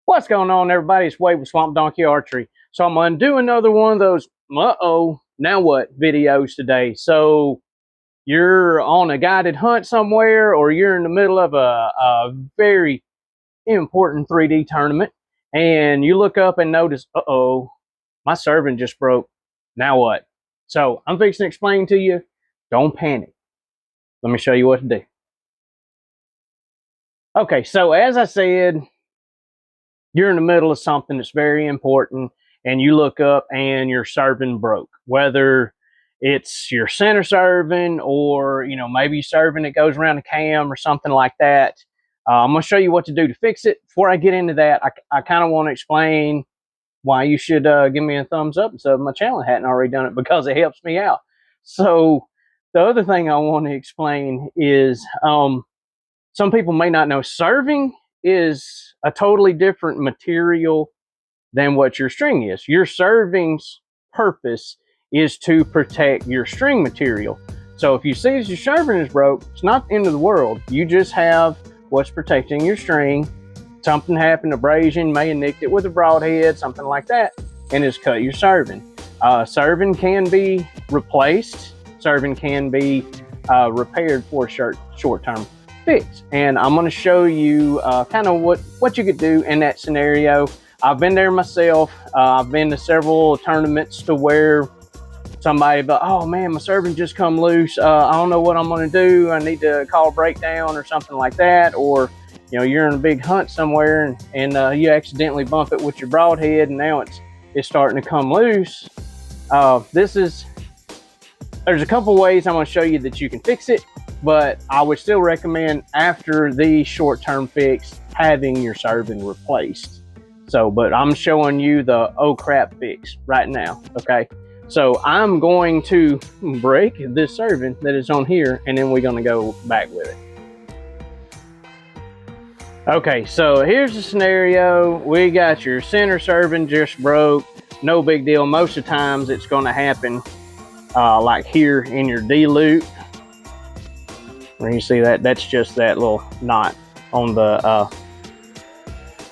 What's going on, everybody? It's Wade with Swamp Donkey Archery. So I'm going to do another one of those now what videos today. So you're on a guided hunt somewhere, or you're in the middle of a very important 3D tournament, and you look up and notice, my serving just broke. Now what? So I'm fixing to explain to you. Don't panic. Let me show you what to do. Okay, so as I said, you're in the middle of something that's very important, and you look up and your serving broke. Whether it's your center serving, or maybe serving that goes around the cam or something like that. I'm going to show you what to do to fix it. Before I get into that, I kind of want to explain why you should give me a thumbs up and sub my channel. I hadn't already done it, because it helps me out. So the other thing I want to explain is some people may not know, serving is a totally different material than what your string is. Your serving's purpose is to protect your string material. So if you see that your serving is broke, it's not the end of the world. You just have what's protecting your string. Something happened, abrasion, may have nicked it with a broadhead, something like that, and it's cut your serving. Serving can be replaced. Serving can be repaired for a short-term fix, and I'm going to show you kind of what you could do in that scenario. I've been there myself. I've been to several tournaments to where somebody, oh man, my serving just come loose. I don't know what I'm going to do. I need to call a breakdown or something like that. Or you're in a big hunt somewhere, and you accidentally bump it with your broadhead, and now it's starting to come loose. There's a couple ways I'm going to show you that you can fix it, but I would still recommend, after the short-term fix, having your serving replaced. But I'm showing you the oh crap fix right now, okay? So I'm going to break this serving that is on here, and then we're going to go back with it. Okay, so here's the scenario. We got your center serving just broke. No big deal. Most of the times it's going to happen like here in your D loop. Where you see that's just that little knot on the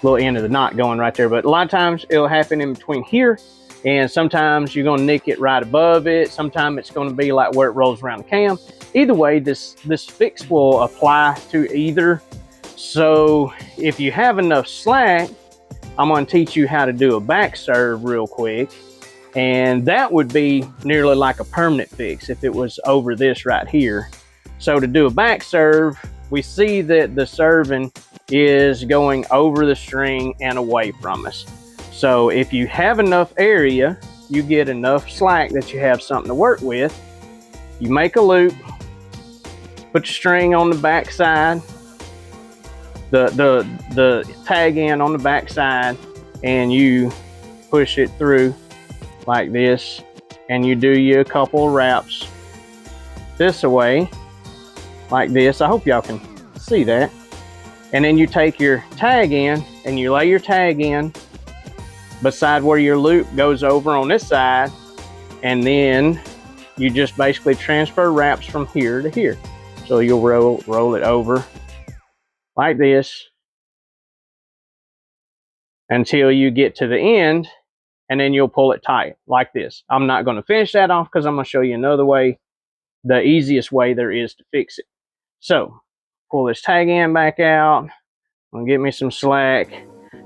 little end of the knot going right there. But a lot of times it'll happen in between here, and sometimes you're going to nick it right above it. Sometimes it's going to be like where it rolls around the cam. Either way, this fix will apply to either. So if you have enough slack, I'm going to teach you how to do a back serve real quick, and that would be nearly like a permanent fix if it was over this right here. So to do a back serve, we see that the serving is going over the string and away from us. So if you have enough area, you get enough slack that you have something to work with, you make a loop, put your string on the back side, the tag end on the back side, and you push it through like this, and you do you a couple of wraps this way like this. I hope y'all can see that. And then you take your tag in and you lay your tag in beside where your loop goes over on this side, and then you just basically transfer wraps from here to here. So you'll roll it over like this until you get to the end, and then you'll pull it tight like this. I'm not going to finish that off because I'm going to show you another way, the easiest way there is to fix it. So pull this tag end back out. I'm gonna get me some slack.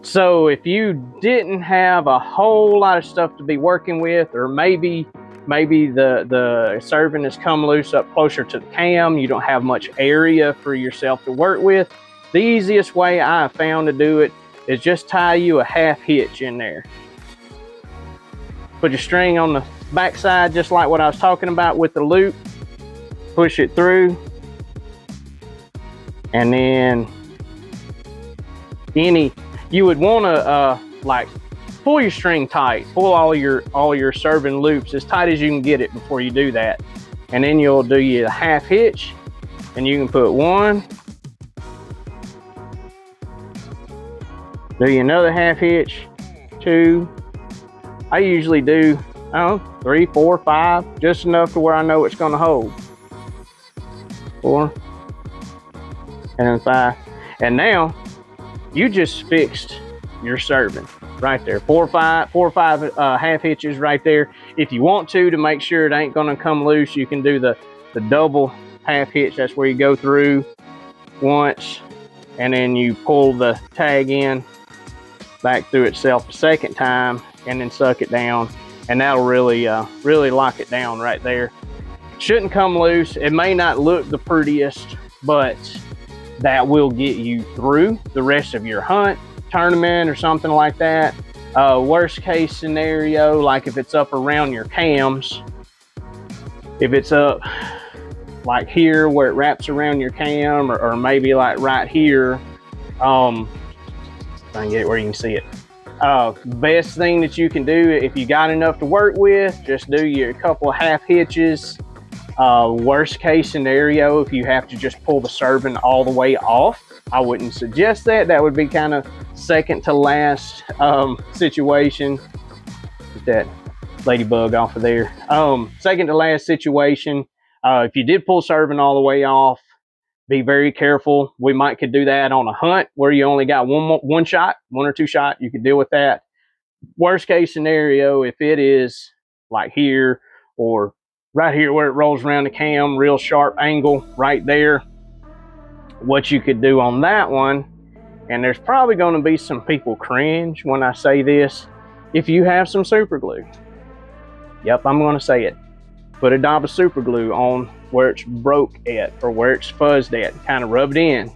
So if you didn't have a whole lot of stuff to be working with, or maybe the serving has come loose up closer to the cam, you don't have much area for yourself to work with, the easiest way I have found to do it is just tie you a half hitch in there. Put your string on the back side, just like what I was talking about with the loop. Push it through, and then you would want to like pull your string tight, pull all your serving loops as tight as you can get it before you do that, and then you'll do your half hitch, and you can put one, do you another half hitch, two. I usually do, I don't know, 3, 4, 5, just enough to where I know it's going to hold. 4, and then 5. And now you just fixed you're serving right there. Four or five half hitches right there. If you want to make sure it ain't gonna come loose, you can do the double half hitch. That's where you go through once and then you pull the tag in back through itself a second time and then suck it down, and that'll really lock it down right there. Shouldn't come loose. It may not look the prettiest, but that will get you through the rest of your hunt, tournament, or something like that. Worst case scenario, like if it's up around your cams, if it's up like here where it wraps around your cam, or maybe like right here, I can get it where you can see it. Best thing that you can do, if you got enough to work with, just do your couple of half hitches. Worst case scenario, if you have to just pull the serving all the way off, I wouldn't suggest that. That would be kind of second to last situation. Get that ladybug off of there. Second to last situation. If you did pull serving all the way off, be very careful. We could do that on a hunt where you only got one shot, one or two shot. You could deal with that. Worst case scenario, if it is like here or right here where it rolls around the cam, real sharp angle right there, what you could do on that one, and there's probably going to be some people cringe when I say this, if you have some super glue. Yep, I'm going to say it. Put a dab of super glue on where it's broke at or where it's fuzzed at, kind of rub it in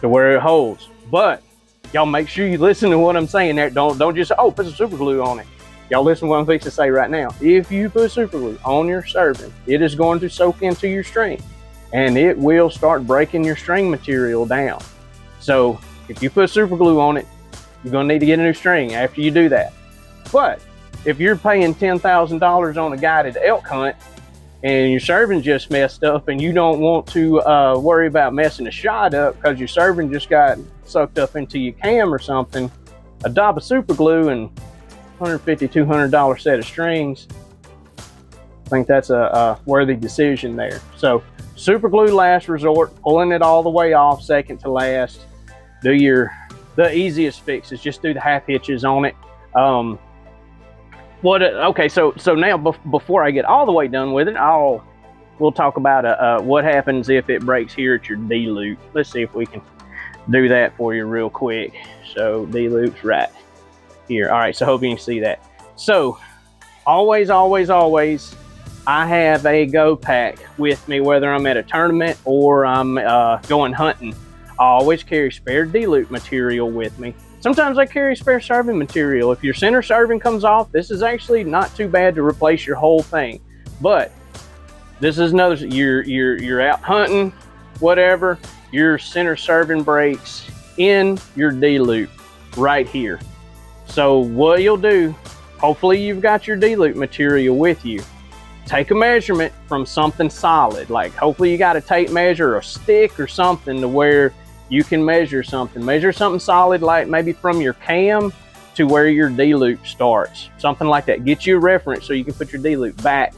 to where it holds. But y'all make sure you listen to what I'm saying there. Don't just, oh, put some super glue on it. Y'all listen to what I'm fixing to say right now. If you put super glue on your serving, it is going to soak into your string and it will start breaking your string material down. So if you put super glue on it, you're going to need to get a new string after you do that. But if you're paying $10,000 on a guided elk hunt and your serving just messed up and you don't want to worry about messing the shot up because your serving just got sucked up into your cam or something, a dab of super glue and $150, $200 set of strings, I think that's a worthy decision there. So super glue last resort, pulling it all the way off second to last. The easiest fix is just do the half hitches on it. Okay, so now before I get all the way done with it, we'll talk about what happens if it breaks here at your D-loop. Let's see if we can do that for you real quick. So D-loop's right here. All right, so hope you can see that. So always, I have a go pack with me, whether I'm at a tournament or I'm going hunting. I always carry spare D-loop material with me. Sometimes I carry spare serving material. If your center serving comes off, this is actually not too bad to replace your whole thing. But this is another, you're out hunting, whatever, your center serving breaks in your D-loop right here. So what you'll do, hopefully you've got your D-loop material with you. Take a measurement from something solid, like hopefully you got a tape measure or a stick or something to where you can measure something. Measure something solid, like maybe from your cam to where your D-loop starts. Something like that. Get you a reference so you can put your D-loop back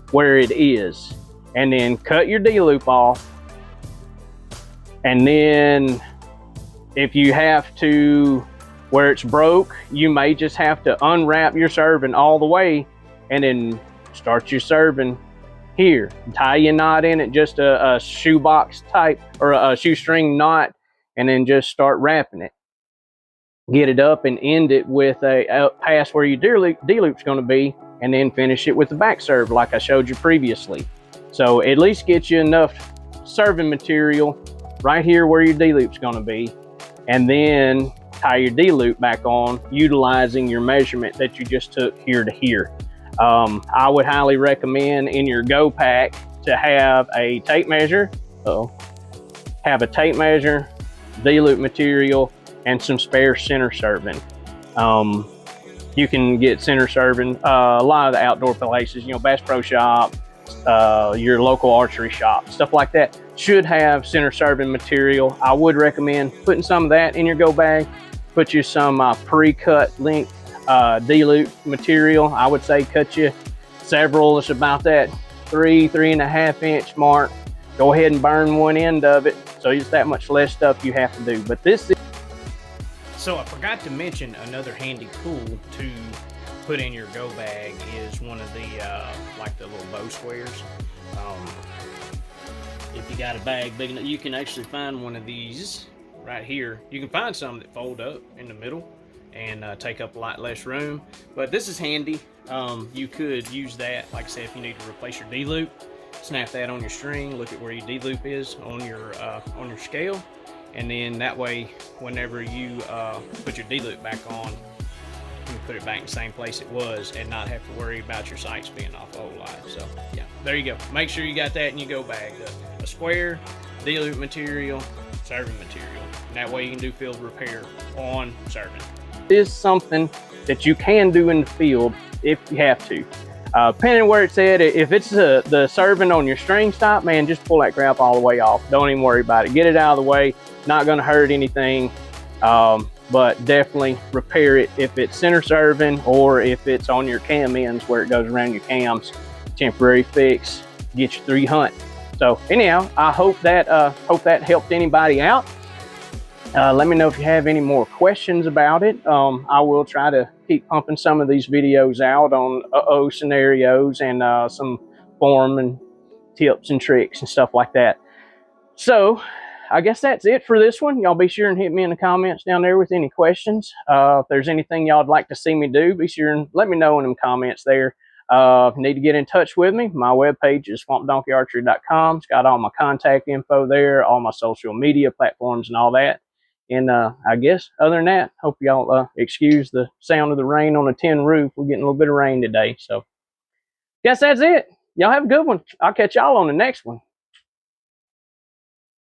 where it is. And then cut your D-loop off. And then if you have to, where it's broke, you may just have to unwrap your serving all the way and then start your serving here. Tie your knot in it, just a shoebox type or a shoestring knot, and then just start wrapping it. Get it up and end it with a past where your D-loop's going to be, and then finish it with the back serve like I showed you previously. So at least get you enough serving material right here where your D-loop's going to be, and then tie your D-loop back on utilizing your measurement that you just took here to here. I would highly recommend in your go pack to have a tape measure. Have a tape measure, D-loop material, and some spare center serving. You can get center serving a lot of the outdoor places, Bass Pro Shop, your local archery shop, stuff like that should have center serving material. I would recommend putting some of that in your go bag. Put you some pre-cut length D-loop material. I would say cut you several. It's about that 3.5 inch mark. Go ahead and burn one end of it, so it's that much less stuff you have to do. But this is So I forgot to mention another handy tool to put in your go bag is one of the like the little bow squares. If you got a bag big enough, you can actually find one of these right here. You can find some that fold up in the middle and take up a lot less room, but this is handy. You could use that, like I said, if you need to replace your D-loop, snap that on your string, look at where your D-loop is on your scale, and then that way whenever you put your D-loop back on, you can put it back in the same place it was and not have to worry about your sights being off a whole lot. So yeah, there you go. Make sure you got that in your go bag. A square, D-loop material, serving material. And that way you can do field repair on serving. It is something that you can do in the field if you have to. Depending on where it's at, if it's the serving on your string stop, man, just pull that crap all the way off. Don't even worry about it. Get it out of the way. Not gonna hurt anything. But definitely repair it if it's center serving or if it's on your cam ends where it goes around your cams. Temporary fix, get you through your hunt. So anyhow, I hope that helped anybody out. Let me know if you have any more questions about it. I will try to keep pumping some of these videos out on scenarios and some form and tips and tricks and stuff like that. So I guess that's it for this one. Y'all be sure and hit me in the comments down there with any questions. If there's anything y'all would like to see me do, be sure and let me know in them comments there. If you need to get in touch with me, my webpage is swampdonkeyarchery.com. It's got all my contact info there, all my social media platforms and all that. And I guess other than that, hope y'all excuse the sound of the rain on the tin roof. We're getting a little bit of rain today. So guess that's it. Y'all have a good one. I'll catch y'all on the next one.